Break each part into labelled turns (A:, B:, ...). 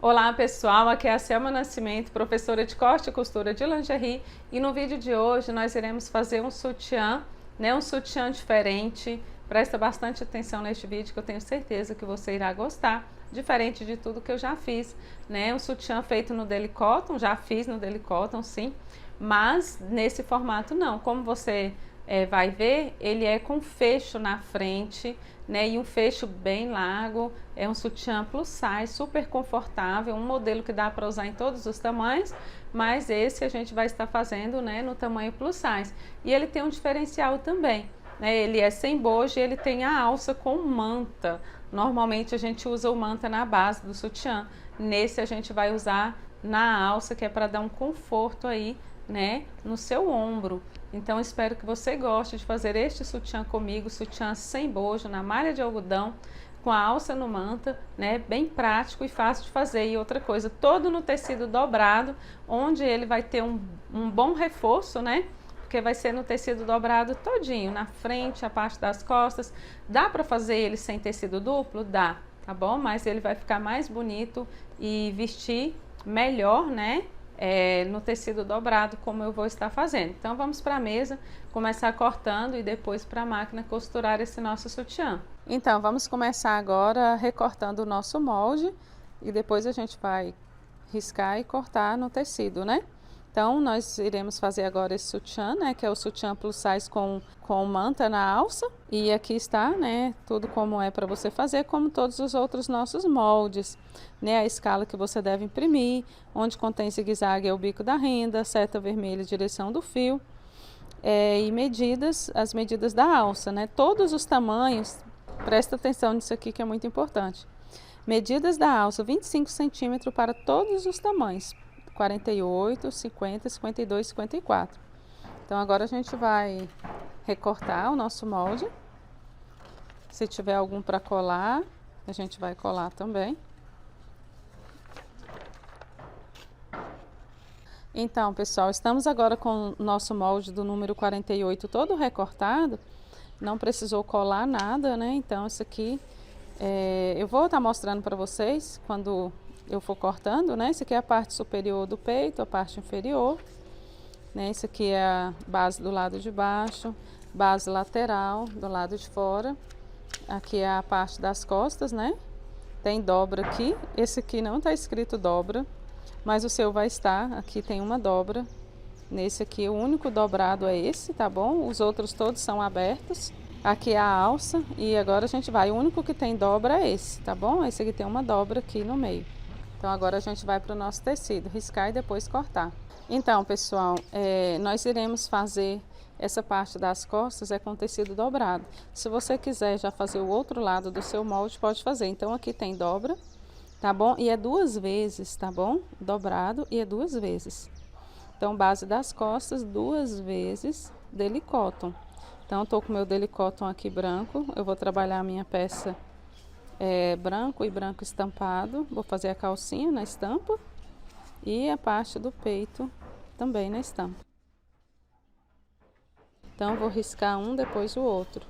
A: Olá pessoal, aqui é a Selma Nascimento, professora de corte e costura de lingerie, e no vídeo de hoje nós iremos fazer um sutiã, um sutiã diferente. Presta bastante atenção neste vídeo que eu tenho certeza que você irá gostar, diferente de tudo que eu já fiz, Um sutiã feito no deli cotton, já fiz no deli cotton sim, mas nesse formato não. Como você vai ver, ele é com fecho na frente, e um fecho bem largo. É um sutiã plus size, super confortável, um modelo que dá para usar em todos os tamanhos, mas esse a gente vai estar fazendo, no tamanho plus size. E ele tem um diferencial também, ele é sem bojo e ele tem a alça com manta. Normalmente a gente usa o manta na base do sutiã, nesse a gente vai usar na alça, que é para dar um conforto aí, no seu ombro. Então espero que você goste de fazer este sutiã comigo, sutiã sem bojo, na malha de algodão, com a alça no manta, bem prático e fácil de fazer. E outra coisa, todo no tecido dobrado, onde ele vai ter um bom reforço, porque vai ser no tecido dobrado todinho, na frente, a parte das costas. Dá para fazer ele sem tecido duplo? Dá, tá bom? Mas ele vai ficar mais bonito e vestir melhor, no tecido dobrado, como eu vou estar fazendo. Então vamos para a mesa, começar cortando e depois para a máquina costurar esse nosso sutiã. Então vamos começar agora recortando o nosso molde e depois a gente vai riscar e cortar no tecido, Então nós iremos fazer agora esse sutiã, que é o sutiã plus size com manta na alça. E aqui está, tudo como é para você fazer, como todos os outros nossos moldes, A escala que você deve imprimir, onde contém zigue-zague é o bico da renda, seta vermelha, direção do fio, e as medidas da alça, Todos os tamanhos, presta atenção nisso aqui que é muito importante. Medidas da alça, 25 centímetros para todos os tamanhos. 48, 50, 52, 54. Então agora a gente vai recortar o nosso molde. Se tiver algum para colar, a gente vai colar também. Então, pessoal, estamos agora com o nosso molde do número 48 todo recortado. Não precisou colar nada, Então isso aqui eu vou estar mostrando para vocês quando eu for cortando, Isso aqui é a parte superior do peito, a parte inferior, Isso aqui é a base do lado de baixo, base lateral do lado de fora. Aqui é a parte das costas, Tem dobra aqui. Esse aqui não está escrito dobra, mas o seu vai estar. Aqui tem uma dobra. Nesse aqui o único dobrado é esse, tá bom? Os outros todos são abertos. Aqui é a alça e agora a gente vai. O único que tem dobra é esse, tá bom? Esse aqui tem uma dobra aqui no meio. Então agora a gente vai para o nosso tecido, riscar e depois cortar. Então, pessoal, nós iremos fazer essa parte das costas com tecido dobrado. Se você quiser já fazer o outro lado do seu molde, pode fazer. Então aqui tem dobra, tá bom? E é 2 vezes, tá bom? Dobrado e é 2 vezes. Então base das costas, 2 vezes deli cotton. Então tô com meu deli cotton aqui branco. Eu vou trabalhar a minha peça branco e branco estampado. Vou fazer a calcinha na estampa e a parte do peito também na estampa. Então vou riscar um depois o outro.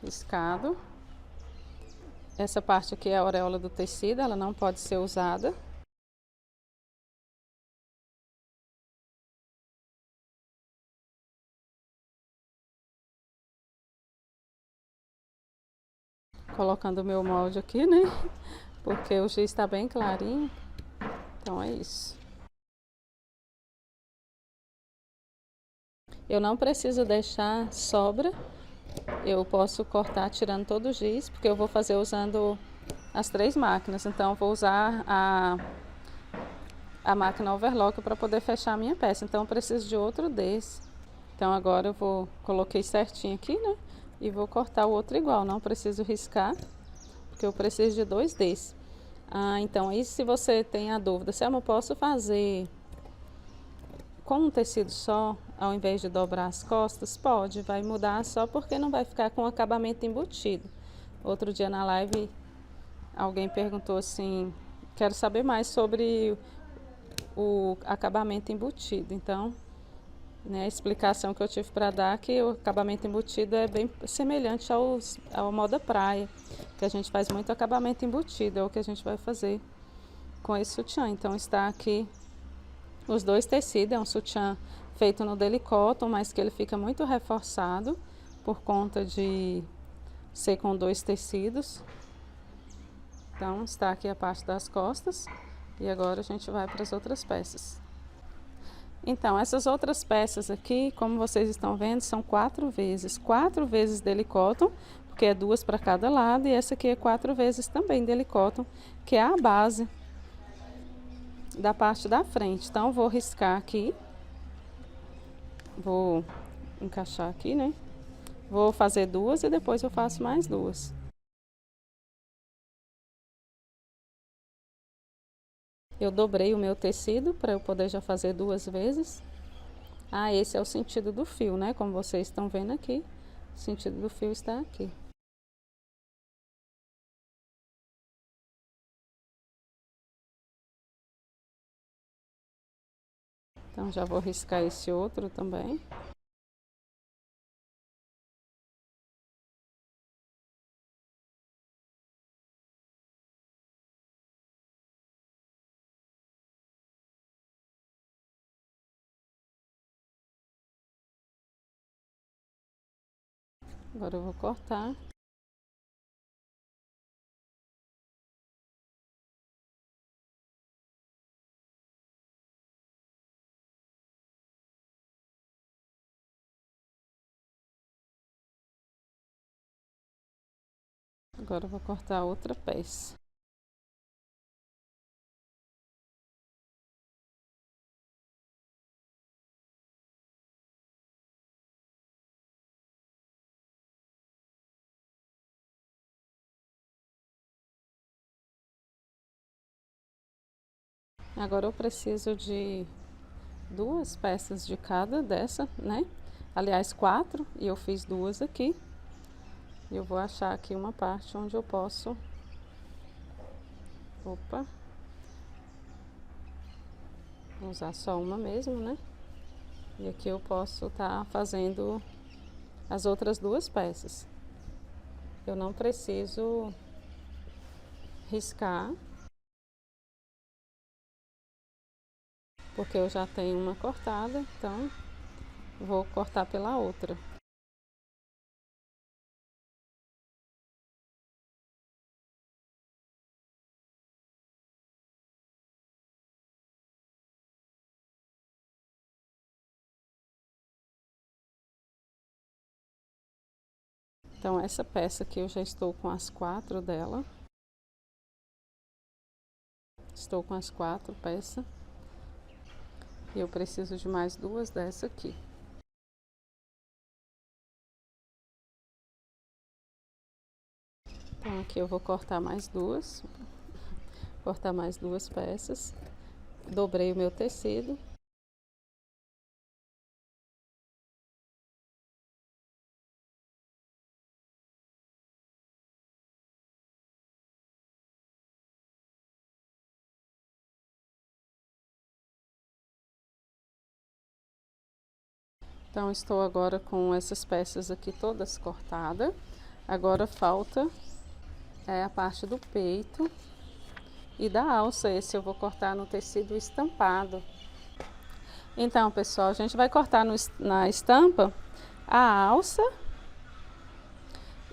A: Riscado. Essa parte aqui é a auréola do tecido, ela não pode ser usada. Colocando o meu molde aqui, Porque o giz está bem clarinho. Então é isso. Eu não preciso deixar sobra. Eu posso cortar tirando todo o giz, porque eu vou fazer usando as 3 máquinas. Então eu vou usar a máquina overlock para poder fechar a minha peça. Então eu preciso de outro desse. Então agora eu coloquei certinho aqui, E vou cortar o outro igual. Não preciso riscar, porque eu preciso de 2 desses. Então aí se você tem a dúvida, se eu posso fazer com um tecido só, ao invés de dobrar as costas, pode, vai mudar só porque não vai ficar com acabamento embutido. Outro dia na live, alguém perguntou assim, quero saber mais sobre o acabamento embutido. Então, né, a explicação que eu tive para dar que o acabamento embutido é bem semelhante ao moda praia, que a gente faz muito acabamento embutido, é o que a gente vai fazer com esse sutiã. Então está aqui os dois tecidos, é um sutiã feito no deli cotton, mas que ele fica muito reforçado por conta de ser com dois tecidos. Então está aqui a parte das costas e agora a gente vai para as outras peças. Então essas outras peças aqui, como vocês estão vendo, são 4 vezes deli cotton, porque é 2 para cada lado, e essa aqui é 4 vezes também deli cotton, que é a base da parte da frente. Então vou riscar aqui, vou encaixar aqui, né? Vou fazer 2 e depois eu faço mais 2. Eu dobrei o meu tecido para eu poder já fazer 2 vezes. Ah, esse é o sentido do fio, né? Como vocês estão vendo aqui, o sentido do fio está aqui. Então já vou riscar esse outro também. Agora eu vou cortar. Agora eu vou cortar outra peça. Agora eu preciso de 2 peças de cada dessa, né? Aliás, 4, e eu fiz 2 aqui. E eu vou achar aqui uma parte onde eu posso... Opa! Vou usar só uma mesmo, né? E aqui eu posso estar fazendo as outras 2 peças. Eu não preciso riscar, porque eu já tenho uma cortada, então vou cortar pela outra. Então essa peça aqui eu já estou com as 4 dela. Estou com as 4 peças. E eu preciso de mais 2 dessa aqui. Então aqui eu vou cortar mais 2. Cortar mais 2 peças. Dobrei o meu tecido. Então estou agora com essas peças aqui todas cortadas. Agora falta a parte do peito e da alça. Esse eu vou cortar no tecido estampado. Então, pessoal, a gente vai cortar na estampa a alça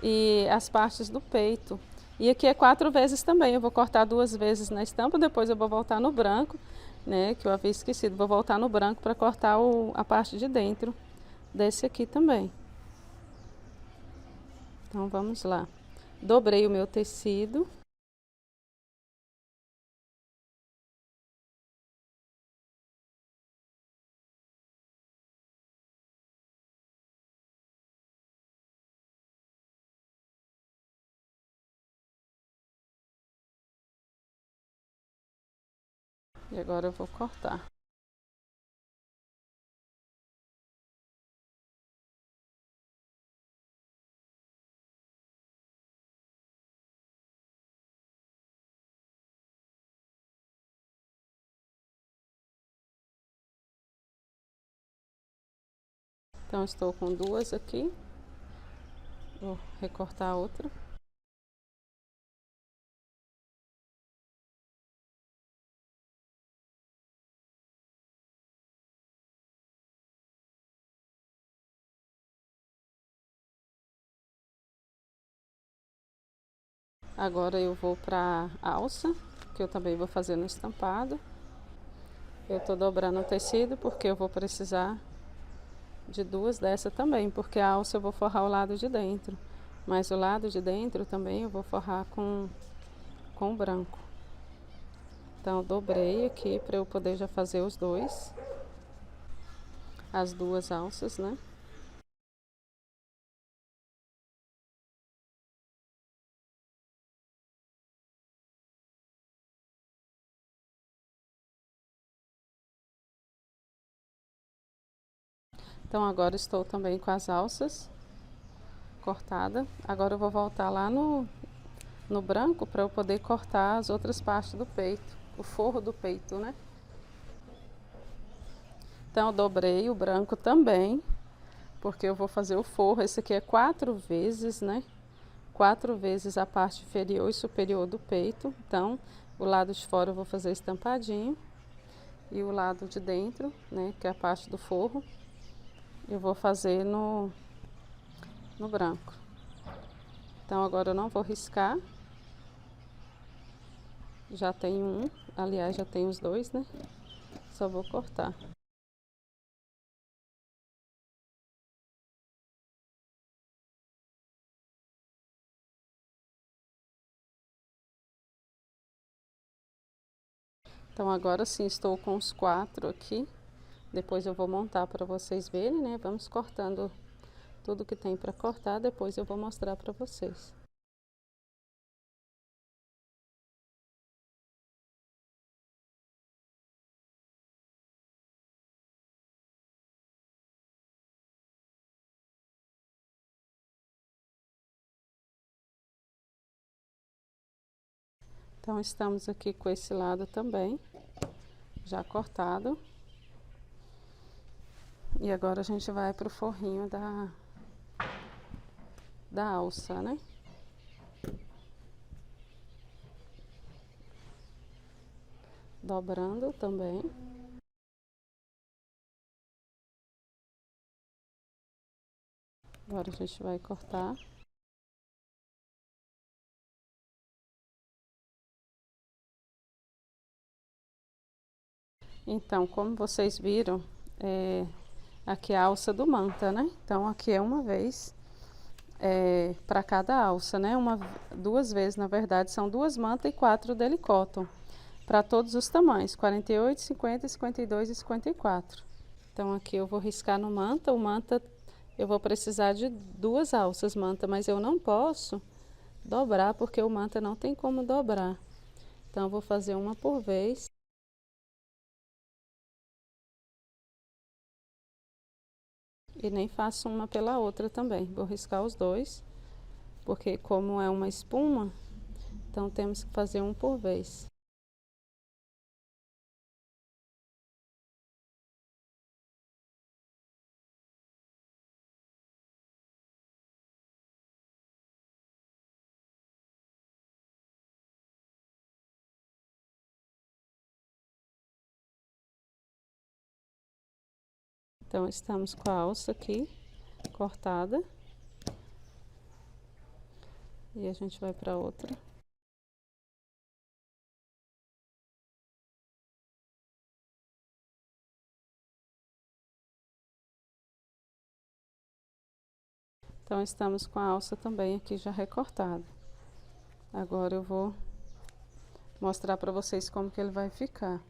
A: e as partes do peito. E aqui é 4 vezes também. Eu vou cortar 2 vezes na estampa, depois eu vou voltar no branco, né? Que eu havia esquecido. Vou voltar no branco para cortar a parte de dentro desse aqui também. Então vamos lá. Dobrei o meu tecido. E agora eu vou cortar. Então, estou com duas aqui. Vou recortar a outra. Agora eu vou para a alça, que eu também vou fazer no estampado. Eu tô dobrando o tecido porque eu vou precisar de duas dessa também, porque a alça eu vou forrar o lado de dentro, mas o lado de dentro também eu vou forrar com o branco. Então eu dobrei aqui para eu poder já fazer os dois, as duas alças, né? Então agora estou também com as alças cortada. Agora eu vou voltar lá no branco para eu poder cortar as outras partes do peito, o forro do peito, né? Então eu dobrei o branco também, porque eu vou fazer o forro. Esse aqui é 4 vezes, né? 4 vezes a parte inferior e superior do peito. Então o lado de fora eu vou fazer estampadinho e o lado de dentro, né, que é a parte do forro, eu vou fazer no branco. Então agora eu não vou riscar. Já tem um, aliás, já tem os dois, né? Só vou cortar. Então agora sim estou com os 4 aqui. Depois eu vou montar para vocês verem, né? Vamos cortando tudo que tem para cortar, depois eu vou mostrar para vocês. Então estamos aqui com esse lado também, já cortado. E agora a gente vai pro forrinho da alça, né? Dobrando também. Agora a gente vai cortar. Então, como vocês viram, aqui é a alça do manta, né? Então, aqui é uma vez para cada alça, né? Duas vezes, na verdade, são 2 mantas e 4 deli cotton. Para todos os tamanhos, 48, 50, 52 e 54. Então, aqui eu vou riscar no manta. O manta, eu vou precisar de 2 alças manta, mas eu não posso dobrar, porque o manta não tem como dobrar. Então, eu vou fazer uma por vez. E nem faço uma pela outra também. Vou riscar os dois, porque como é uma espuma, então temos que fazer um por vez. Então, estamos com a alça aqui cortada. E a gente vai para outra. Então, estamos com a alça também aqui já recortada. Agora eu vou mostrar para vocês como que ele vai ficar.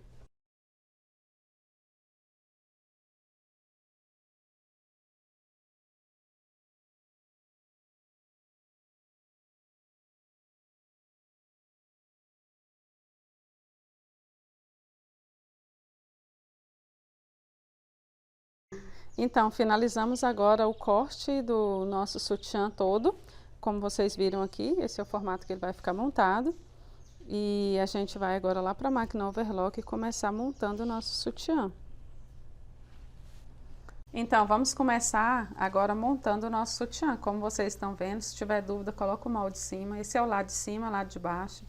A: Então, finalizamos agora o corte do nosso sutiã todo. Como vocês viram aqui, esse é o formato que ele vai ficar montado. E a gente vai agora lá para a máquina overlock e começar montando o nosso sutiã. Então, vamos começar agora montando o nosso sutiã. Como vocês estão vendo, se tiver dúvida, coloca o molde de cima. Esse é o lado de cima, lado de baixo,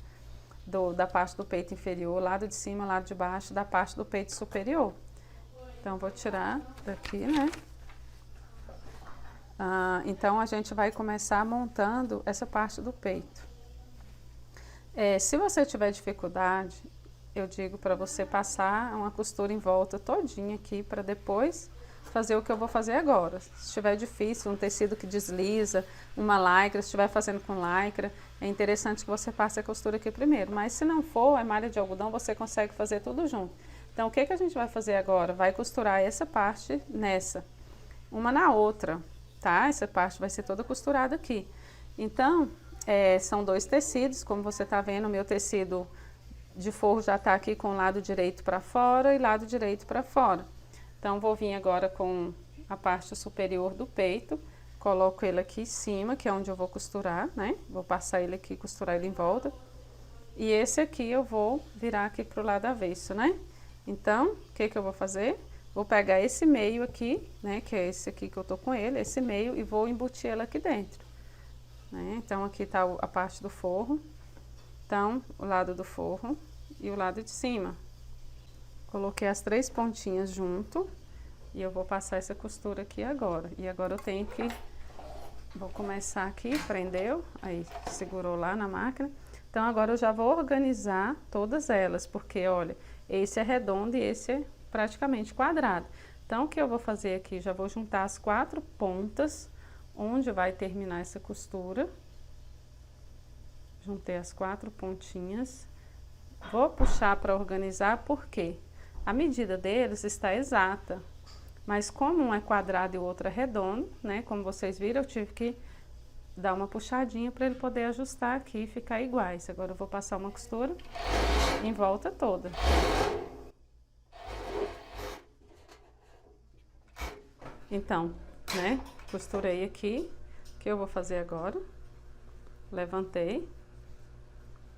A: da parte do peito inferior, lado de cima, lado de baixo, da parte do peito superior. Então, vou tirar daqui, né? Então, a gente vai começar montando essa parte do peito. Se você tiver dificuldade, eu digo para você passar uma costura em volta todinha aqui, para depois fazer o que eu vou fazer agora. Se estiver difícil, um tecido que desliza, uma lycra, se estiver fazendo com lycra, é interessante que você passe a costura aqui primeiro. Mas se não for, é malha de algodão, você consegue fazer tudo junto. Então, o que a gente vai fazer agora? Vai costurar essa parte nessa, uma na outra, tá? Essa parte vai ser toda costurada aqui. Então, são dois tecidos, como você tá vendo, o meu tecido de forro já tá aqui com o lado direito para fora e lado direito para fora. Então, vou vir agora com a parte superior do peito, coloco ele aqui em cima, que é onde eu vou costurar, né? Vou passar ele aqui, costurar ele em volta. E esse aqui eu vou virar aqui pro lado avesso, né? Então, o que eu vou fazer? Vou pegar esse meio aqui, né? Que é esse aqui que eu tô com ele, esse meio, e vou embutir ele aqui dentro, né? Então, aqui tá a parte do forro. Então, o lado do forro e o lado de cima. Coloquei as 3 pontinhas junto e eu vou passar essa costura aqui agora. E agora eu tenho que... Vou começar aqui, prendeu, aí segurou lá na máquina. Então, agora eu já vou organizar todas elas, porque, olha, esse é redondo e esse é praticamente quadrado. Então, o que eu vou fazer aqui? Já vou juntar as 4 pontas, onde vai terminar essa costura. Juntei as 4 pontinhas. Vou puxar para organizar, porque a medida deles está exata. Mas como um é quadrado e o outro é redondo, né? Como vocês viram, eu tive que dar uma puxadinha para ele poder ajustar aqui e ficar iguais. Agora eu vou passar uma costura em volta toda. Então, né? Costurei aqui. O que eu vou fazer agora? Levantei.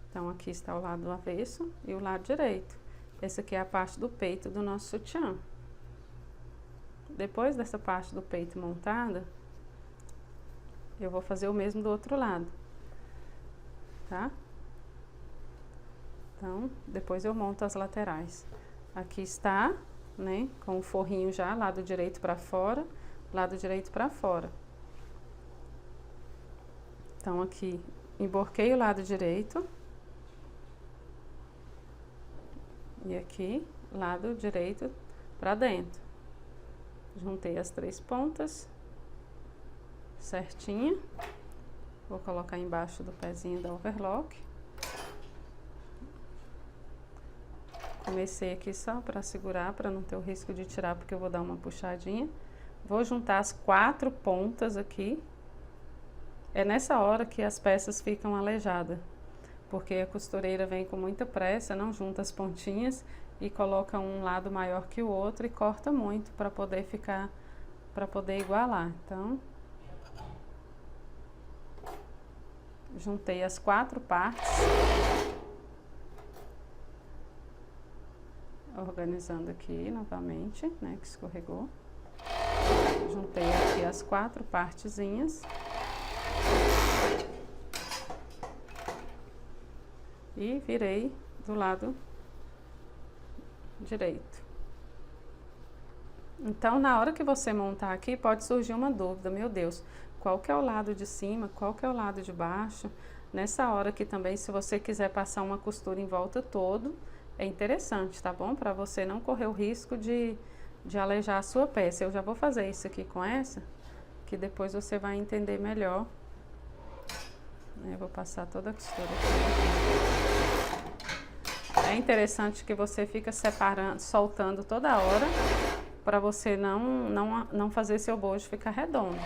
A: Então, aqui está o lado avesso e o lado direito. Essa aqui é a parte do peito do nosso sutiã. Depois dessa parte do peito montada, eu vou fazer o mesmo do outro lado, tá? Então, depois eu monto as laterais. Aqui está, né, com o forrinho já, lado direito para fora, lado direito para fora. Então, aqui, emborquei o lado direito. E aqui, lado direito para dentro. Juntei as 3 pontas certinho. Vou colocar embaixo do pezinho da overlock. Comecei aqui só para segurar, para não ter o risco de tirar, porque eu vou dar uma puxadinha. Vou juntar as 4 pontas aqui. É nessa hora que as peças ficam aleijadas, porque a costureira vem com muita pressa, não junta as pontinhas e coloca um lado maior que o outro e corta muito para poder ficar, para poder igualar. Então, juntei as 4 partes, organizando aqui novamente, né, que escorregou. Juntei aqui as 4 partezinhas. E virei do lado direito. Então, na hora que você montar aqui, pode surgir uma dúvida: meu Deus, qual que é o lado de cima, qual que é o lado de baixo? Nessa hora aqui também, se você quiser passar uma costura em volta todo, é interessante, tá bom? Para você não correr o risco de aleijar a sua peça. Eu já vou fazer isso aqui com essa, que depois você vai entender melhor. Eu vou passar toda a costura aqui. É interessante que você fica separando, soltando toda hora, para você não fazer seu bojo ficar redondo.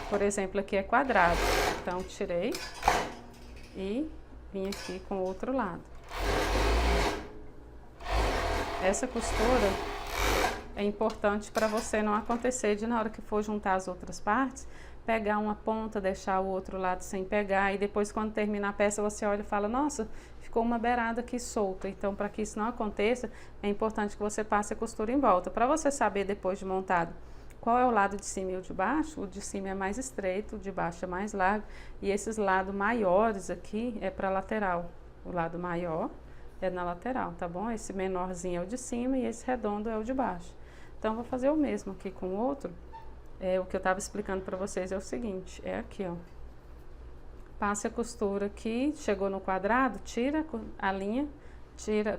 A: Por exemplo, aqui é quadrado, então tirei e vim aqui com o outro lado. Essa costura é importante para você não acontecer de, na hora que for juntar as outras partes, pegar uma ponta, deixar o outro lado sem pegar, e depois, quando terminar a peça, você olha e fala: nossa, ficou uma beirada aqui solta. Então, para que isso não aconteça, é importante que você passe a costura em volta. Para você saber depois de montado qual é o lado de cima e o de baixo cima é mais estreito, o de baixo é mais largo, e esses lados maiores aqui é para lateral. O lado maior é na lateral, tá bom? Esse menorzinho é o de cima e esse redondo é o de baixo. Então, vou fazer o mesmo aqui com o outro. O que eu estava explicando para vocês é o seguinte, é aqui, ó. Passe a costura aqui, chegou no quadrado, tira a linha,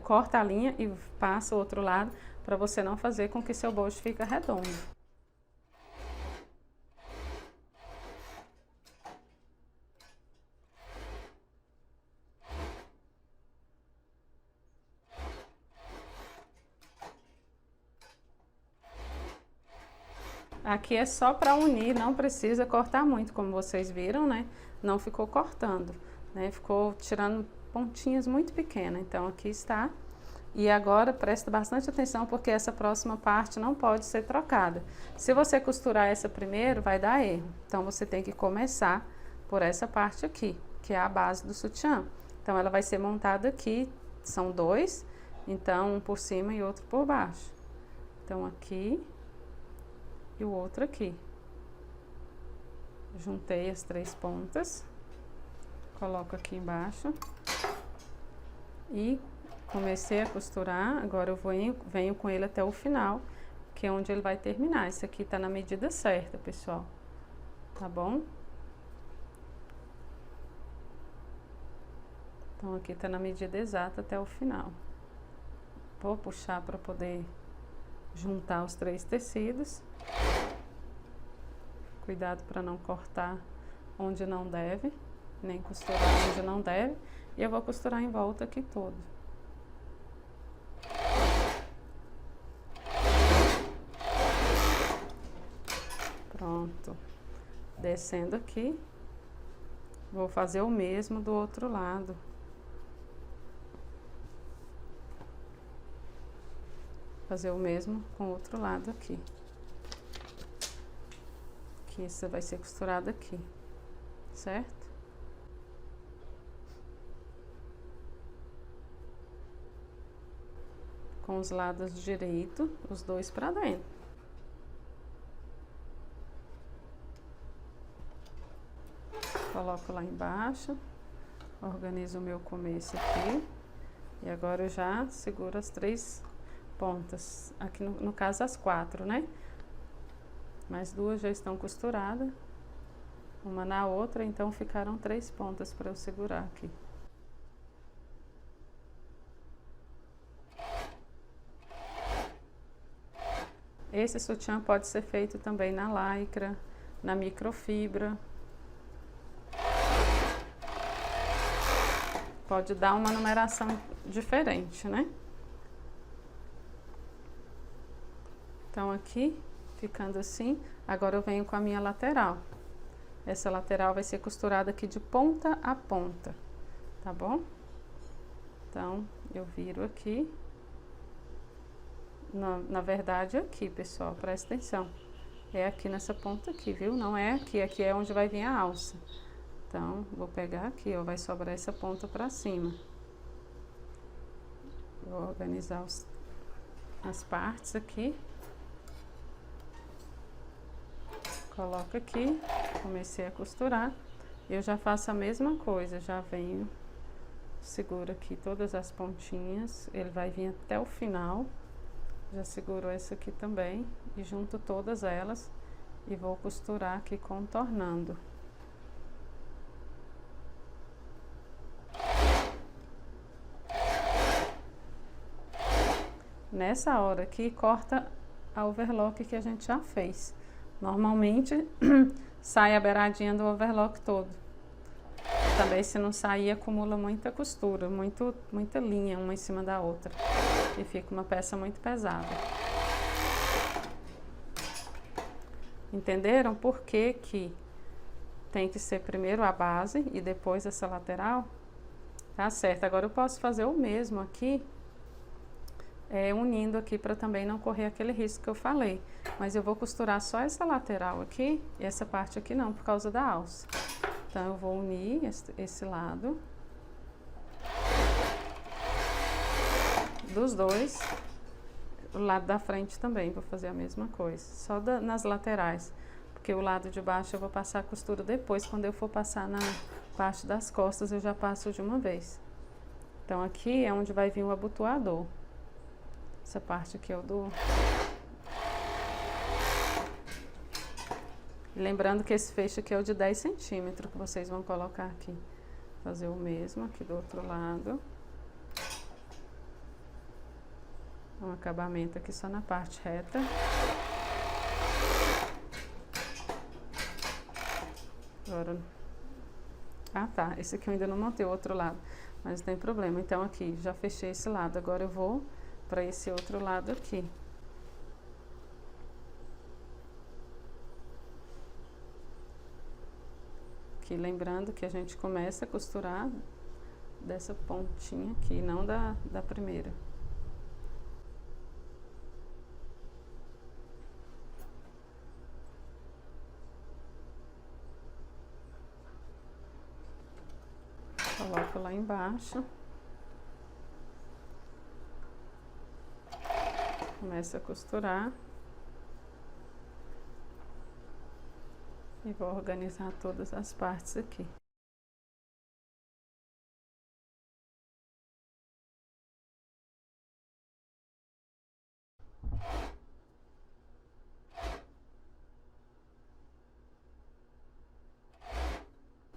A: corta a linha e passa o outro lado, para você não fazer com que seu bojo fique redondo. Aqui é só para unir, não precisa cortar muito, como vocês viram, né? Não ficou cortando, né? Ficou tirando pontinhas muito pequenas. Então, aqui está. E agora, presta bastante atenção, porque essa próxima parte não pode ser trocada. Se você costurar essa primeiro, vai dar erro. Então, você tem que começar por essa parte aqui, que é a base do sutiã. Então, ela vai ser montada aqui, são dois, então, um por cima e outro por baixo. Então, aqui e o outro aqui. Juntei as 3 pontas, coloco aqui embaixo e comecei a costurar. Agora eu venho com ele até o final, que é onde ele vai terminar. Esse aqui tá na medida certa, pessoal, tá bom? Então aqui tá na medida exata até o final. Vou puxar para poder juntar os 3 tecidos. Cuidado para não cortar onde não deve, nem costurar onde não deve. E eu vou costurar em volta aqui todo. Pronto. Descendo aqui. Vou fazer o mesmo do outro lado. Fazer o mesmo com o outro lado aqui. Que isso vai ser costurado aqui, certo? Com os lados direito, os dois para dentro. Coloco lá embaixo, organizo o meu começo aqui. E agora eu já seguro as 3 pontas, aqui no caso as 4, né? Mais 2 já estão costuradas, uma na outra, então ficaram 3 pontas para eu segurar aqui. Esse sutiã pode ser feito também na lycra, na microfibra. Pode dar uma numeração diferente, né? Então aqui, ficando assim, agora eu venho com a minha lateral. Essa lateral vai ser costurada aqui de ponta a ponta, tá bom? Então, eu viro aqui. Na verdade, aqui, pessoal, presta atenção. É aqui nessa ponta aqui, viu? Não é aqui, aqui é onde vai vir a alça. Então, vou pegar aqui, ó, vai sobrar essa ponta pra cima. Vou organizar as partes aqui. Coloco aqui, comecei a costurar. Eu já faço a mesma coisa, já venho, seguro aqui todas as pontinhas, ele vai vir até o final. Já seguro essa aqui também e junto todas elas e vou costurar aqui contornando. Nessa hora aqui, corta a overlock que a gente já fez. Normalmente, sai a beiradinha do overlock todo. Também, se não sair, acumula muita costura, muita linha uma em cima da outra. E fica uma peça muito pesada. Entenderam por que que tem que ser primeiro a base e depois essa lateral? Tá certo. Agora eu posso fazer o mesmo aqui, unindo aqui para também não correr aquele risco que eu falei. Mas eu vou costurar só essa lateral aqui e essa parte aqui não, por causa da alça. Então eu vou unir esse lado. dos dois, o lado da frente também vou fazer a mesma coisa, só nas laterais, porque o lado de baixo eu vou passar a costura depois, quando eu for passar na parte das costas eu já passo de uma vez. Então aqui é onde vai vir o abotoador, essa parte aqui eu dou. Lembrando que esse fecho aqui é o de 10 centímetros que vocês vão colocar aqui. Fazer o mesmo aqui do outro lado. Um acabamento aqui só na parte reta. Agora... Ah, tá. Esse aqui eu ainda não montei o outro lado, mas não tem problema. Então aqui, já fechei esse lado. Agora eu vou para esse outro lado aqui. Aqui, lembrando que a gente começa a costurar dessa pontinha aqui, não da primeira. Coloco lá embaixo. Começo a costurar. E vou organizar todas as partes aqui.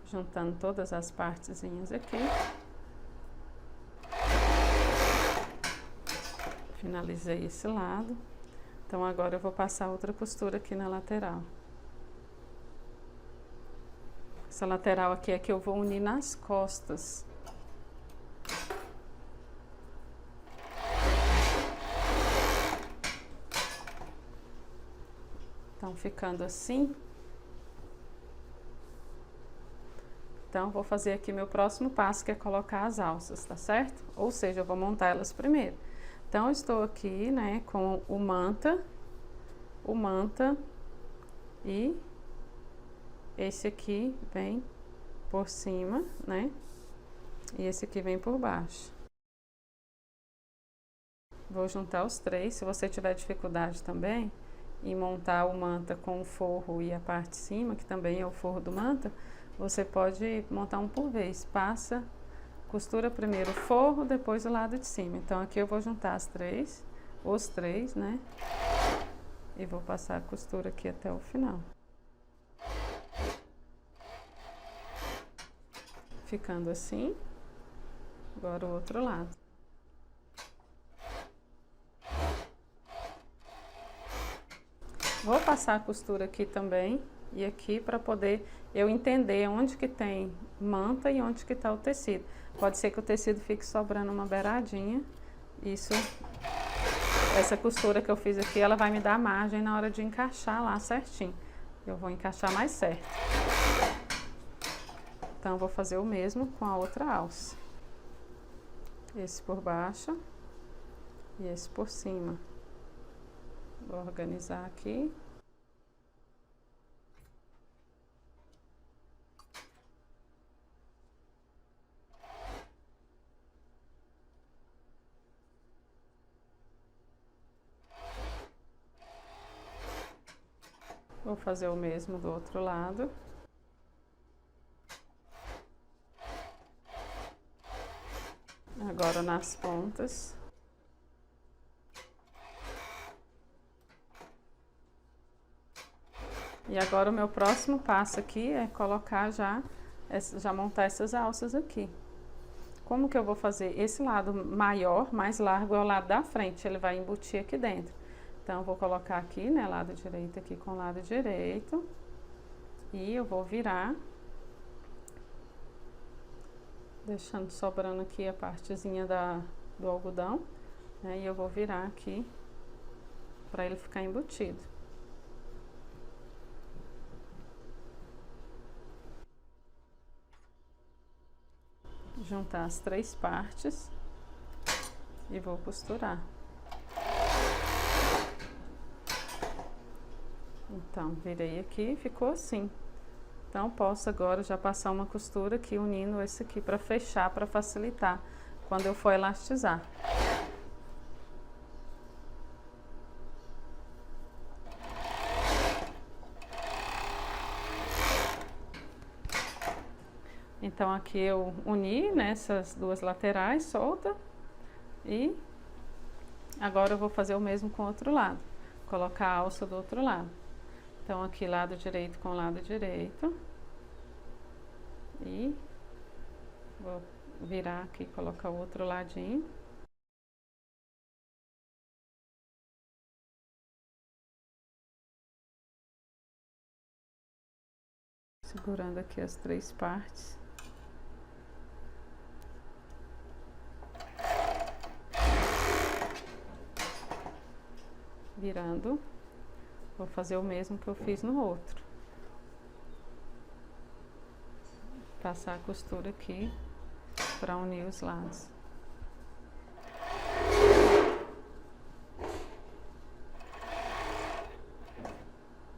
A: Juntando todas as partezinhas aqui. Finalizei esse lado. Então agora eu vou passar outra costura aqui na lateral. Essa lateral aqui é que eu vou unir nas costas. Então, ficando assim. Então, vou fazer aqui meu próximo passo, que é colocar as alças, tá certo? Ou seja, eu vou montar elas primeiro. Então, eu estou aqui, né, com o manta e esse aqui vem por cima, né? E esse aqui vem por baixo. Vou juntar os três. Se você tiver dificuldade também em montar o manta com o forro e a parte de cima, que também é o forro do manta, você pode montar um por vez. Passa, costura primeiro o forro, depois o lado de cima. Então aqui eu vou juntar os três, né? E vou passar a costura aqui até o final. Ficando assim. Agora o outro lado. Vou passar a costura aqui também e aqui para poder eu entender onde que tem manta e onde que tá o tecido. Pode ser que o tecido fique sobrando uma beiradinha. Essa costura que eu fiz aqui, ela vai me dar margem na hora de encaixar lá certinho. Eu vou encaixar mais certo. Então, vou fazer o mesmo com a outra alça. Esse por baixo e esse por cima. Vou organizar aqui. Vou fazer o mesmo do outro lado. Agora nas pontas. E agora o meu próximo passo aqui é colocar já montar essas alças aqui. Como que eu vou fazer? Esse lado maior, mais largo, é o lado da frente, ele vai embutir aqui dentro. Então, eu vou colocar aqui, né, lado direito aqui com lado direito. E eu vou virar. Deixando sobrando aqui a partezinha do algodão, né, e eu vou virar aqui para ele ficar embutido. Juntar as três partes e vou costurar. Então, virei aqui, ficou assim. Então, posso agora já passar uma costura aqui, unindo esse aqui para fechar, para facilitar quando eu for elastizar. Então aqui eu uni nessas duas laterais, solta, e agora eu vou fazer o mesmo com o outro lado, colocar a alça do outro lado. Então aqui lado direito com lado direito, e vou virar aqui, colocar o outro ladinho. Segurando aqui as três partes. Virando. Vou fazer o mesmo que eu fiz no outro. Passar a costura aqui para unir os lados.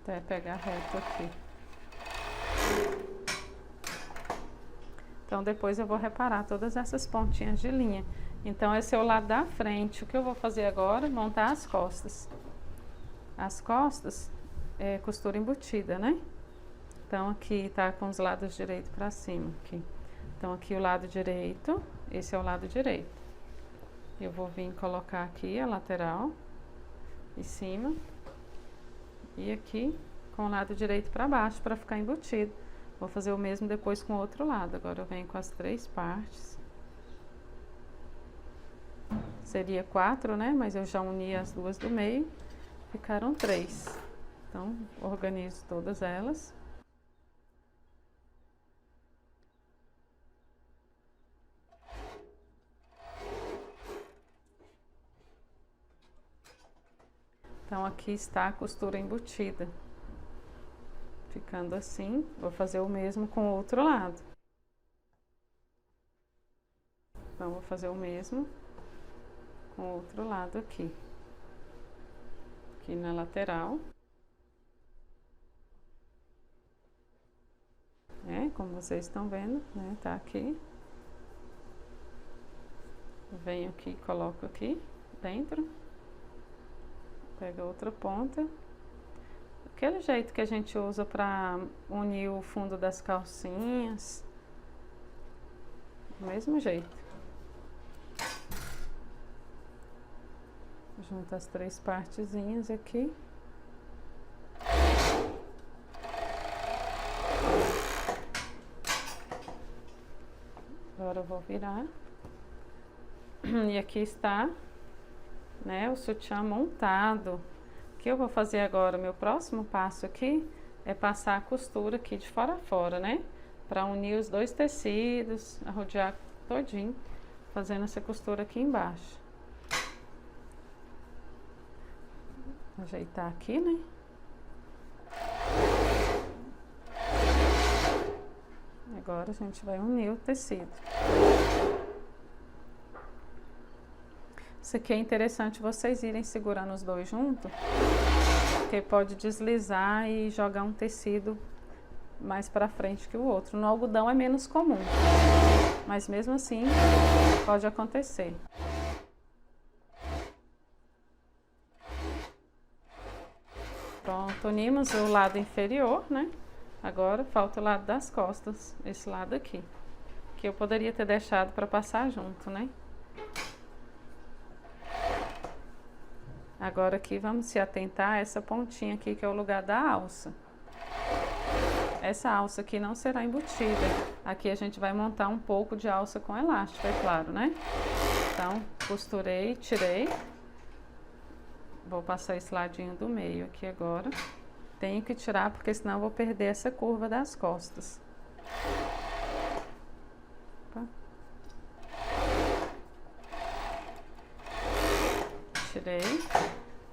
A: Até pegar reto aqui. Então depois eu vou reparar todas essas pontinhas de linha. Então esse é o lado da frente. O que eu vou fazer agora? Montar as costas. As costas é costura embutida, né? Então aqui tá com os lados direito para cima, aqui. Então aqui o lado direito, esse é o lado direito. Eu vou vir colocar aqui a lateral em cima e aqui com o lado direito para baixo para ficar embutido. Vou fazer o mesmo depois com o outro lado. Agora eu venho com as três partes. Seria 4, né? Mas eu já uni as duas do meio. Ficaram 3. Então, organizo todas elas. Então, aqui está a costura embutida. Ficando assim, vou fazer o mesmo com o outro lado. Então, vou fazer o mesmo com o outro lado aqui. Aqui na lateral. Como vocês estão vendo, né? Tá aqui. Venho aqui, coloco aqui dentro. Pega outra ponta. Aquele jeito que a gente usa para unir o fundo das calcinhas. Do mesmo jeito. Junto as três partezinhas aqui. Agora eu vou virar. E aqui está, né, o sutiã montado. O que eu vou fazer agora? Meu próximo passo aqui é passar a costura aqui de fora a fora, né? Para unir os dois tecidos, arrodear todinho, fazendo essa costura aqui embaixo. Ajeitar aqui, né? Agora a gente vai unir o tecido. Isso aqui é interessante vocês irem segurando os dois juntos, porque pode deslizar e jogar um tecido mais para frente que o outro. No algodão é menos comum, mas mesmo assim pode acontecer. Pronto, unimos o lado inferior, né? Agora falta o lado das costas, esse lado aqui, que eu poderia ter deixado para passar junto, né? Agora aqui vamos se atentar a essa pontinha aqui, que é o lugar da alça. Essa alça aqui não será embutida. Aqui a gente vai montar um pouco de alça com elástico, é claro, né? Então, costurei, tirei. Vou passar esse ladinho do meio aqui agora. Tenho que tirar, porque senão eu vou perder essa curva das costas. Opa. Tirei.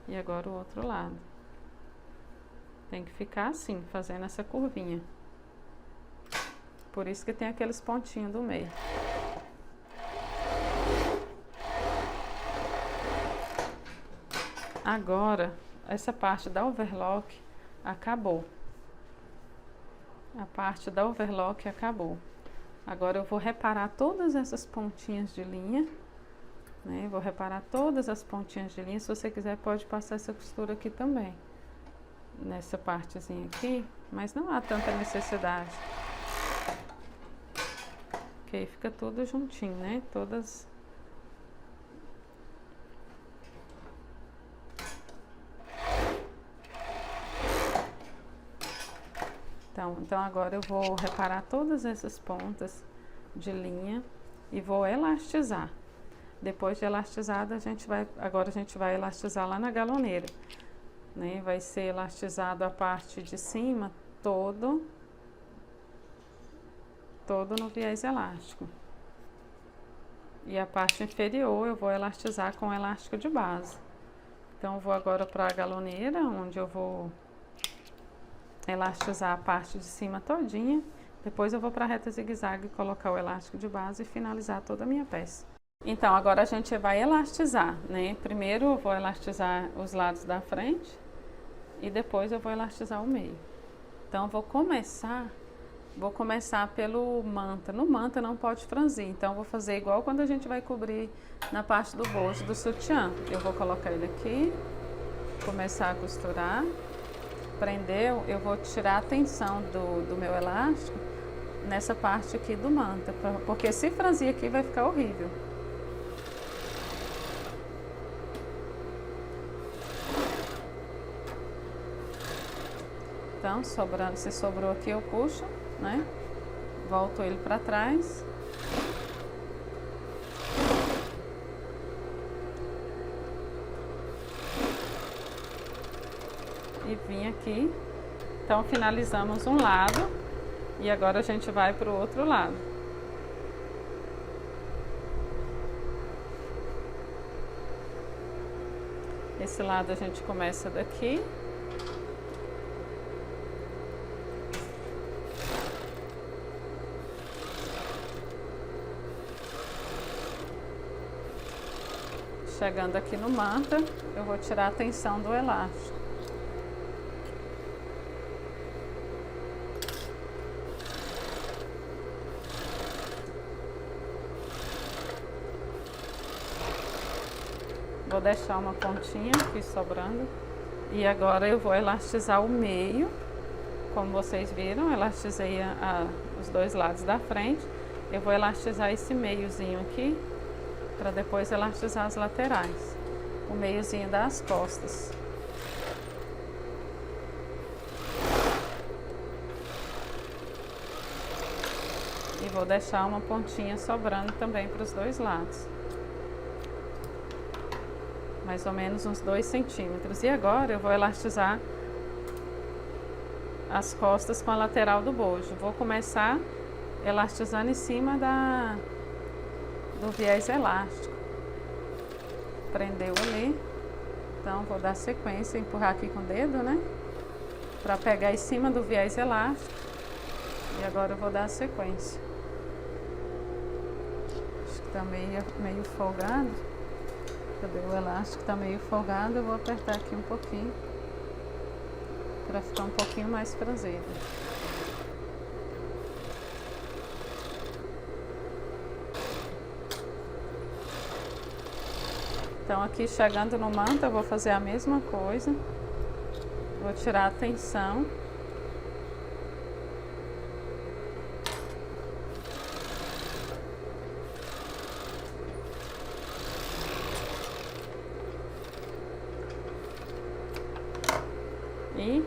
A: E agora o outro lado. Tem que ficar assim, fazendo essa curvinha. Por isso que tem aqueles pontinhos do meio. Agora, essa parte da overlock acabou. A parte da overlock acabou. Agora eu vou reparar todas essas pontinhas de linha, né? Vou reparar todas as pontinhas de linha. Se você quiser, pode passar essa costura aqui também, nessa partezinha aqui, mas não há tanta necessidade. Que aí fica tudo juntinho, né? Todas. Então agora eu vou reparar todas essas pontas de linha e vou elastizar. Depois de elastizada, agora a gente vai elastizar lá na galoneira, né? Vai ser elastizado a parte de cima todo no viés elástico. E a parte inferior eu vou elastizar com elástico de base. Então eu vou agora para a galoneira, onde eu vou elastizar a parte de cima todinha. Depois eu vou para a reta zigue-zague colocar o elástico de base e finalizar toda a minha peça. Então agora a gente vai elastizar, né? Primeiro eu vou elastizar os lados da frente e depois eu vou elastizar o meio. Então vou começar pelo manta. No manta não pode franzir, então vou fazer igual quando a gente vai cobrir na parte do bojo do sutiã. Eu vou colocar ele aqui, começar a costurar. Prendeu, eu vou tirar a tensão do meu elástico nessa parte aqui do manta, porque se franzir aqui vai ficar horrível. Então, se sobrou aqui eu puxo, né? Volto ele para trás. E vim aqui. Então finalizamos um lado e agora a gente vai para o outro lado. Esse lado a gente começa daqui. Chegando aqui no manta, eu vou tirar a tensão do elástico. Vou deixar uma pontinha aqui sobrando. E agora eu vou elastizar o meio. Como vocês viram, elastizei os dois lados da frente. Eu vou elastizar esse meiozinho aqui, para depois elastizar as laterais. O meiozinho das costas. E vou deixar uma pontinha sobrando também para os dois lados. Mais ou menos uns 2 centímetros. E agora eu vou elastizar as costas com a lateral do bojo. Vou começar elastizando em cima do viés elástico. Prendeu ali. Então vou dar sequência, empurrar aqui com o dedo, né? Para pegar em cima do viés elástico. E agora eu vou dar a sequência. Acho que tá meio folgado. Cadê o elástico? Tá meio folgado, eu vou apertar aqui um pouquinho para ficar um pouquinho mais franzido. Então aqui chegando no manto eu vou fazer a mesma coisa. Vou tirar a tensão. E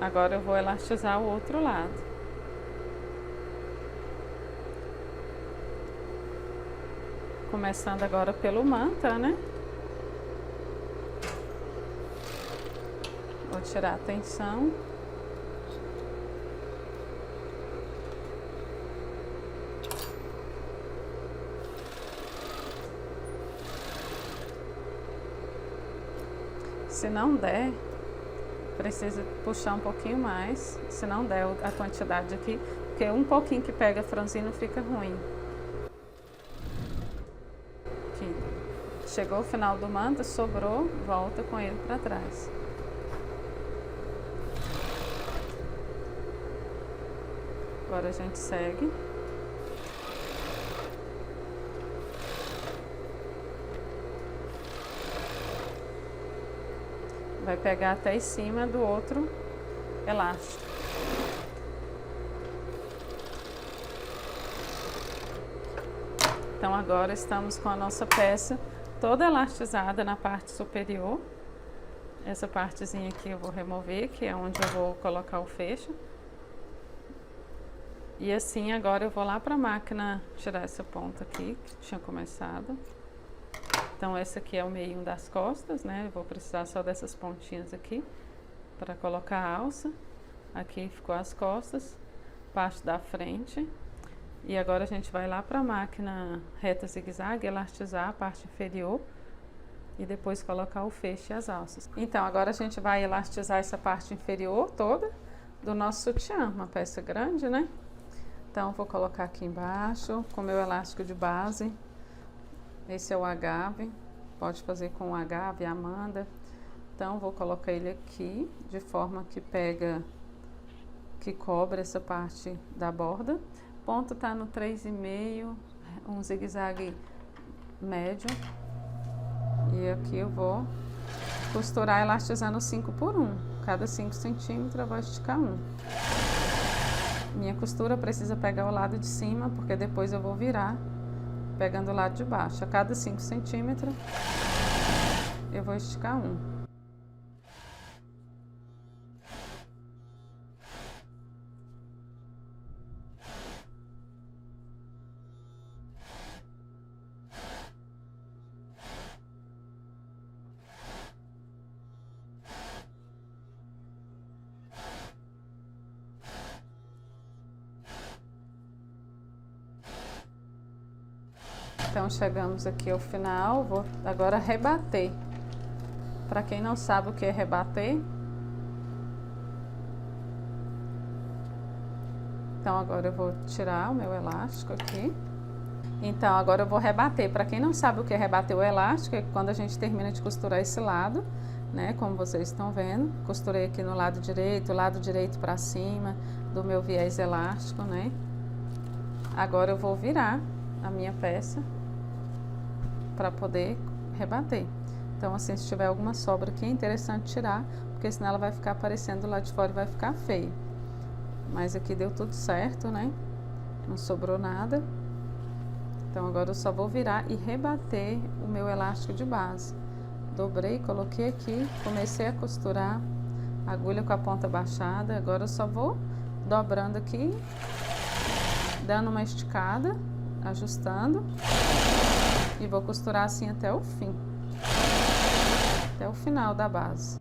A: agora eu vou elastizar o outro lado. Começando agora pelo manta, né? Vou tirar a tensão. Se não der, precisa puxar um pouquinho mais, se não der a quantidade aqui, porque um pouquinho que pega franzino fica ruim. Aqui. Chegou o final do manto, sobrou, volta com ele para trás. Agora a gente segue. Vai pegar até em cima do outro elástico. Então agora estamos com a nossa peça toda elastizada na parte superior. Essa partezinha aqui eu vou remover, que é onde eu vou colocar o fecho. E assim agora eu vou lá para a máquina tirar essa ponta aqui, que tinha começado. Então esse aqui é o meinho das costas, né? Eu vou precisar só dessas pontinhas aqui para colocar a alça. Aqui ficou as costas, parte da frente. E agora a gente vai lá para a máquina reta zigue-zague, elastizar a parte inferior e depois colocar o fecho e as alças. Então agora a gente vai elastizar essa parte inferior toda do nosso sutiã, uma peça grande, né? Então vou colocar aqui embaixo com o meu elástico de base. Esse é o agave, pode fazer com o agave, Amanda. Então vou colocar ele aqui de forma que pega, que cobre essa parte da borda. O ponto tá no 3,5, um zigue-zague médio. E aqui eu vou costurar elastizando 5 por 1. Cada 5 centímetros eu vou esticar 1. Minha costura precisa pegar o lado de cima, porque depois eu vou virar pegando o lado de baixo. A cada 5 centímetros eu vou esticar 1. Então chegamos aqui ao final, vou agora rebater. Para quem não sabe o que é rebater, então agora eu vou tirar o meu elástico aqui. Então agora eu vou rebater. Para quem não sabe o que é rebater o elástico, é quando a gente termina de costurar esse lado, né? Como vocês estão vendo, costurei aqui no lado direito para cima do meu viés elástico, né? Agora eu vou virar a minha peça para poder rebater. Então assim, se tiver alguma sobra aqui é interessante tirar, porque senão ela vai ficar aparecendo lá de fora e vai ficar feio. Mas aqui deu tudo certo, né? Não sobrou nada. Então agora eu só vou virar e rebater o meu elástico de base. Dobrei, coloquei aqui, comecei a costurar, agulha com a ponta baixada. Agora eu só vou dobrando aqui, dando uma esticada, ajustando. E vou costurar assim até o fim, até o final da base.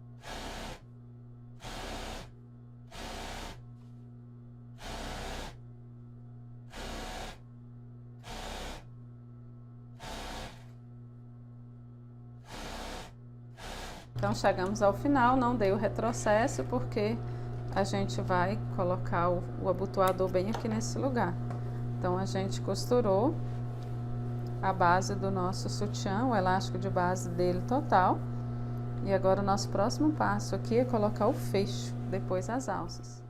A: Então chegamos ao final, não dei o retrocesso porque a gente vai colocar o abotoador bem aqui nesse lugar. Então a gente costurou a base do nosso sutiã, o elástico de base dele total. E agora o nosso próximo passo aqui é colocar o fecho, depois as alças.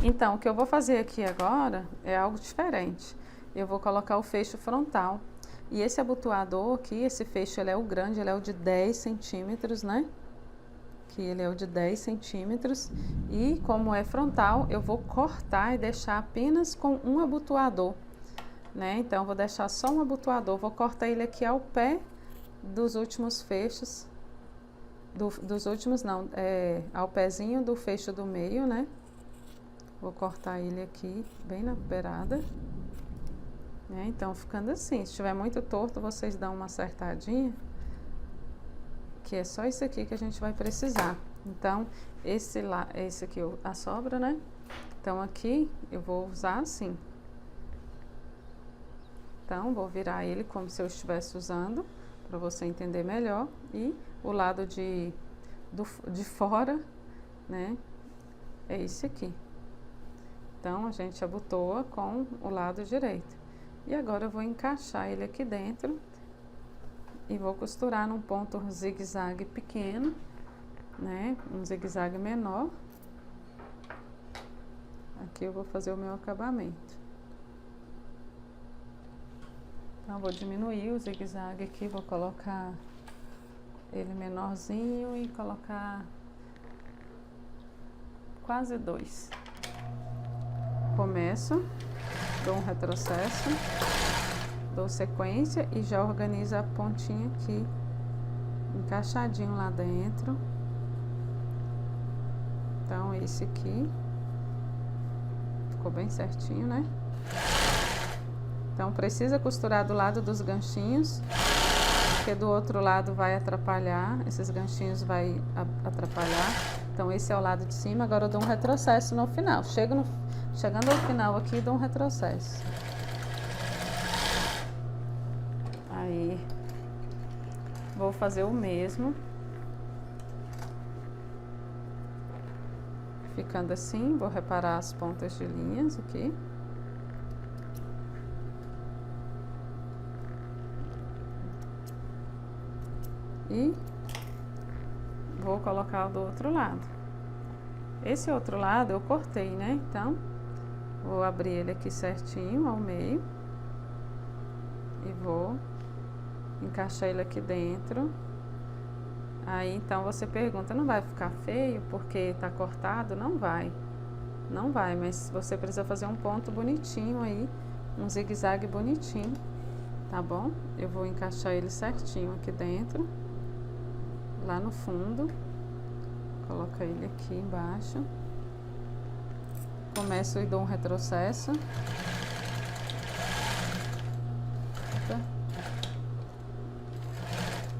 A: Então, o que eu vou fazer aqui agora é algo diferente. Eu vou colocar o fecho frontal. E esse abotoador aqui, esse fecho, ele é o grande, ele é o de 10 centímetros, né? Que ele é o de 10 centímetros. E como é frontal, eu vou cortar e deixar apenas com um abotoador. Né? Então, eu vou deixar só um abotoador, vou cortar ele aqui ao pé dos últimos fechos, dos últimos não, ao pezinho do fecho do meio, né? Vou cortar ele aqui, bem na beirada, né? Então, ficando assim, se estiver muito torto, vocês dão uma acertadinha, que é só isso aqui que a gente vai precisar. Então, esse aqui a sobra, né? Então, aqui eu vou usar assim. Então, vou virar ele como se eu estivesse usando, para você entender melhor. E o lado de fora, né, é esse aqui. Então, a gente abotoa com o lado direito. E agora eu vou encaixar ele aqui dentro e vou costurar num ponto zigue-zague pequeno, né, um zigue-zague menor. Aqui eu vou fazer o meu acabamento. Então, vou diminuir o zigue-zague aqui, vou colocar ele menorzinho e colocar quase 2. Começo, dou um retrocesso dou sequência e já organizo a pontinha aqui, encaixadinho lá dentro. Então, esse aqui ficou bem certinho, né? Então, precisa costurar do lado dos ganchinhos, porque do outro lado vai atrapalhar, esses ganchinhos vai atrapalhar. Então, esse é o lado de cima. Agora eu dou um retrocesso no final. Chegando ao final aqui, dou um retrocesso. Aí, vou fazer o mesmo. Ficando assim, vou reparar as pontas de linhas aqui. E vou colocar o do outro lado. Esse outro lado eu cortei, né? Então, vou abrir ele aqui certinho ao meio. E vou encaixar ele aqui dentro. Aí, então, você pergunta, não vai ficar feio porque tá cortado? Não vai. Não vai, mas você precisa fazer um ponto bonitinho aí, um zigue-zague bonitinho, tá bom? Eu vou encaixar ele certinho aqui dentro, lá no fundo. Coloca ele aqui embaixo. Começo e dou um retrocesso.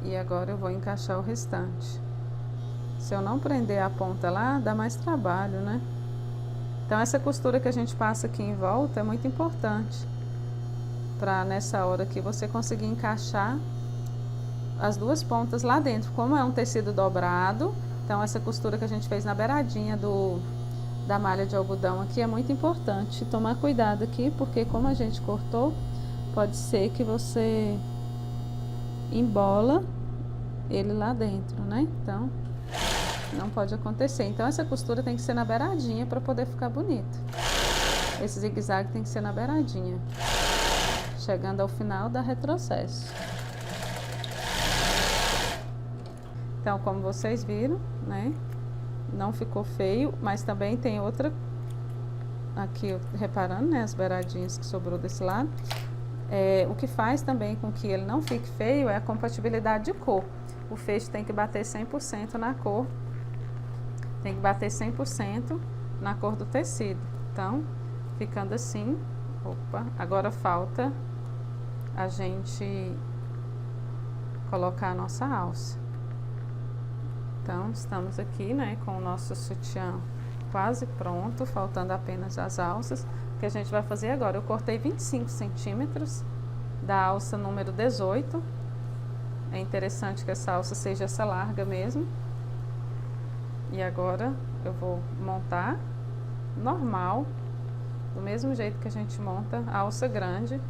A: E agora eu vou encaixar o restante. Se eu não prender a ponta lá, dá mais trabalho, né? Então, essa costura que a gente passa aqui em volta é muito importante, para nessa hora aqui você conseguir encaixar as duas pontas lá dentro. Como é um tecido dobrado, então essa costura que a gente fez na beiradinha da malha de algodão aqui é muito importante tomar cuidado aqui, porque como a gente cortou, pode ser que você embola ele lá dentro, né? Então, não pode acontecer. Então, essa costura tem que ser na beiradinha para poder ficar bonito. Esse zigue-zague tem que ser na beiradinha. Chegando ao final, dá retrocesso. Então, como vocês viram, né? Não ficou feio, mas também tem outra aqui, reparando, né? As beiradinhas que sobrou desse lado. O que faz também com que ele não fique feio é a compatibilidade de cor. O fecho tem que bater 100% na cor. Tem que bater 100% na cor do tecido. Então, ficando assim, opa, agora falta a gente colocar a nossa alça. Então, estamos aqui, né, com o nosso sutiã quase pronto, faltando apenas as alças. O que a gente vai fazer agora? Eu cortei 25 centímetros da alça número 18. É interessante que essa alça seja essa larga mesmo. E agora eu vou montar normal, do mesmo jeito que a gente monta a alça grande,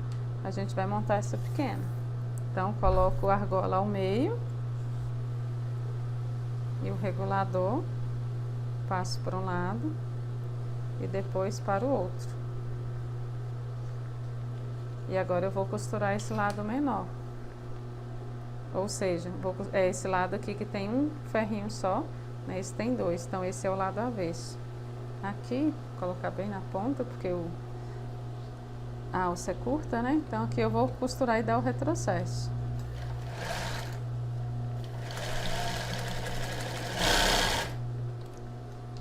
A: a gente vai montar essa pequena. Então, coloco a argola ao meio e o regulador, passo para um lado e depois para o outro. E agora eu vou costurar esse lado menor. Ou seja, esse lado aqui que tem um ferrinho só, né? Esse tem dois, então esse é o lado avesso. Aqui, vou colocar bem na ponta, porque a alça é curta, né? Então aqui eu vou costurar e dar o retrocesso.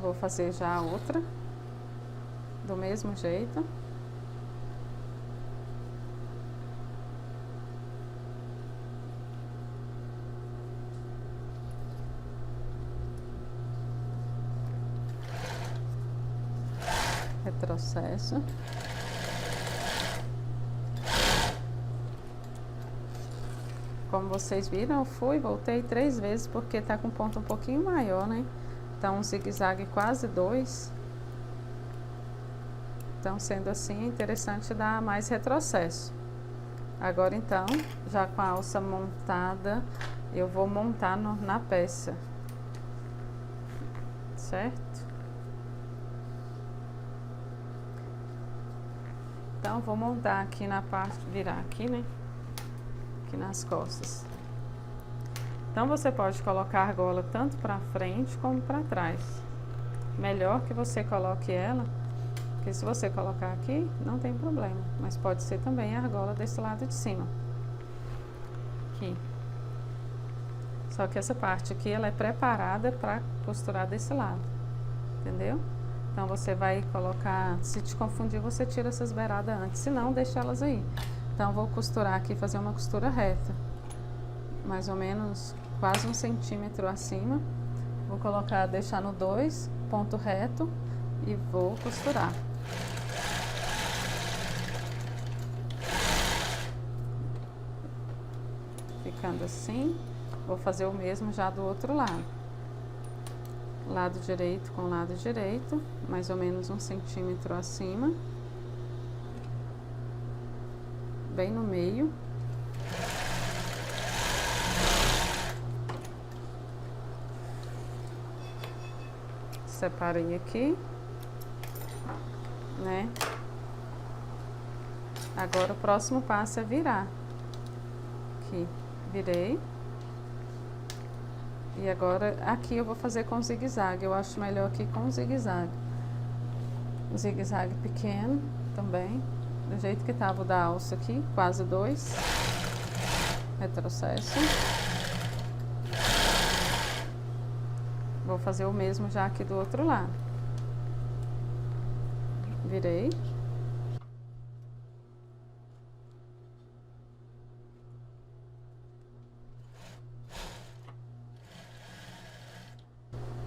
A: Vou fazer já a outra, do mesmo jeito. Retrocesso. Como vocês viram, eu fui e voltei 3 vezes, porque tá com ponta um pouquinho maior, né? Então, um zigue-zague quase 2. Então, sendo assim, é interessante dar mais retrocesso. Agora, então, já com a alça montada, eu vou montar na peça. Certo? Então, vou montar aqui na parte, virar aqui, né? Aqui nas costas. Então, você pode colocar a argola tanto para frente como para trás. Melhor que você coloque ela Porque se você colocar aqui, não tem problema, mas pode ser também a argola desse lado de cima. Aqui. Só que essa parte aqui, ela é preparada para costurar desse lado, entendeu? Então você vai colocar, se te confundir, você tira essas beiradas antes, se não, deixa elas aí. Então vou costurar aqui, fazer uma costura reta, mais ou menos quase 1 centímetro acima. Vou colocar, deixar no 2, ponto reto, e vou costurar. Ficando assim, vou fazer o mesmo já do outro lado. Lado direito com lado direito, mais ou menos 1 centímetro acima. Bem no meio. Separei aqui, né? Agora o próximo passo é virar. Aqui, virei. E agora aqui eu vou fazer com zigue-zague. Eu acho melhor aqui com zigue-zague. Zigue-zague pequeno também. Do jeito que tava o da alça aqui, quase 2. Retrocesso. Vou fazer o mesmo já aqui do outro lado. Virei.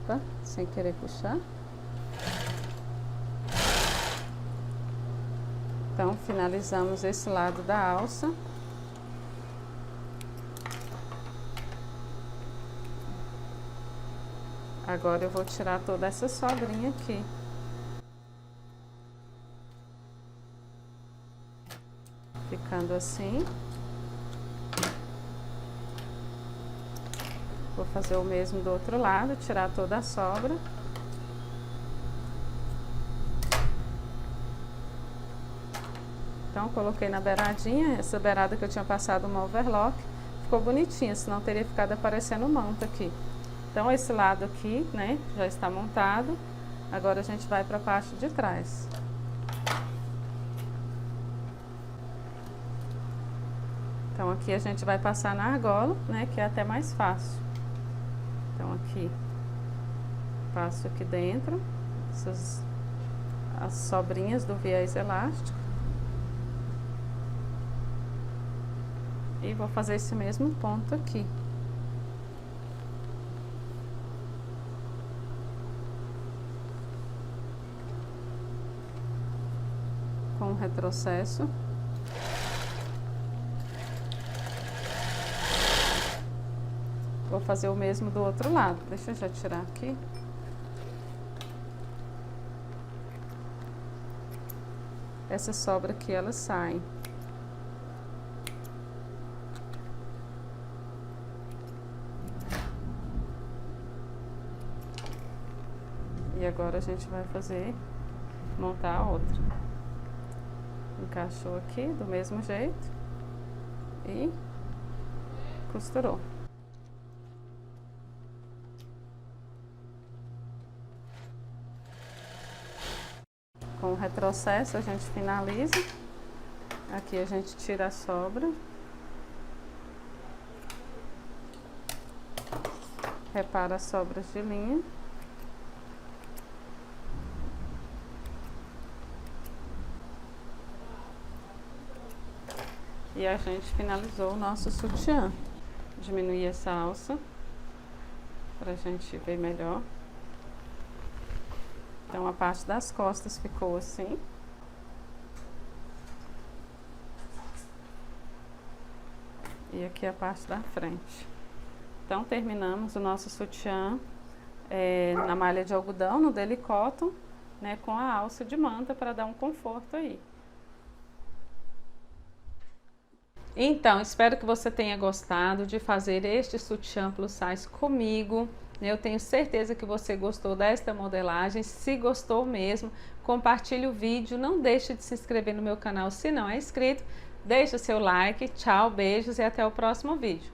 A: Opa, sem querer puxar. Então, finalizamos esse lado da alça. Agora eu vou tirar toda essa sobrinha aqui. Ficando assim. Vou fazer o mesmo do outro lado, tirar toda a sobra. Então, coloquei na beiradinha, essa beirada que eu tinha passado uma overlock, ficou bonitinha, senão teria ficado aparecendo manto aqui. Então, esse lado aqui, né, já está montado. Agora a gente vai para a parte de trás. Então, aqui a gente vai passar na argola, né, que é até mais fácil. Então, aqui, passo aqui dentro, as sobrinhas do viés elástico. E vou fazer esse mesmo ponto aqui. Com retrocesso. Vou fazer o mesmo do outro lado. Deixa eu já tirar aqui. Essa sobra aqui, ela sai. E agora a gente vai montar a outra. Encaixou aqui do mesmo jeito e costurou. Com o retrocesso a gente finaliza. Aqui a gente tira a sobra. Repara as sobras de linha. E a gente finalizou o nosso sutiã. Diminuir essa alça pra gente ver melhor. Então, a parte das costas ficou assim. E aqui a parte da frente. Então, terminamos o nosso sutiã na malha de algodão, no deli cotton, né, com a alça de manta para dar um conforto aí. Então, espero que você tenha gostado de fazer este sutiã plus size comigo. Eu tenho certeza que você gostou desta modelagem. Se gostou mesmo, compartilhe o vídeo. Não deixe de se inscrever no meu canal se não é inscrito. Deixe o seu like. Tchau, beijos e até o próximo vídeo.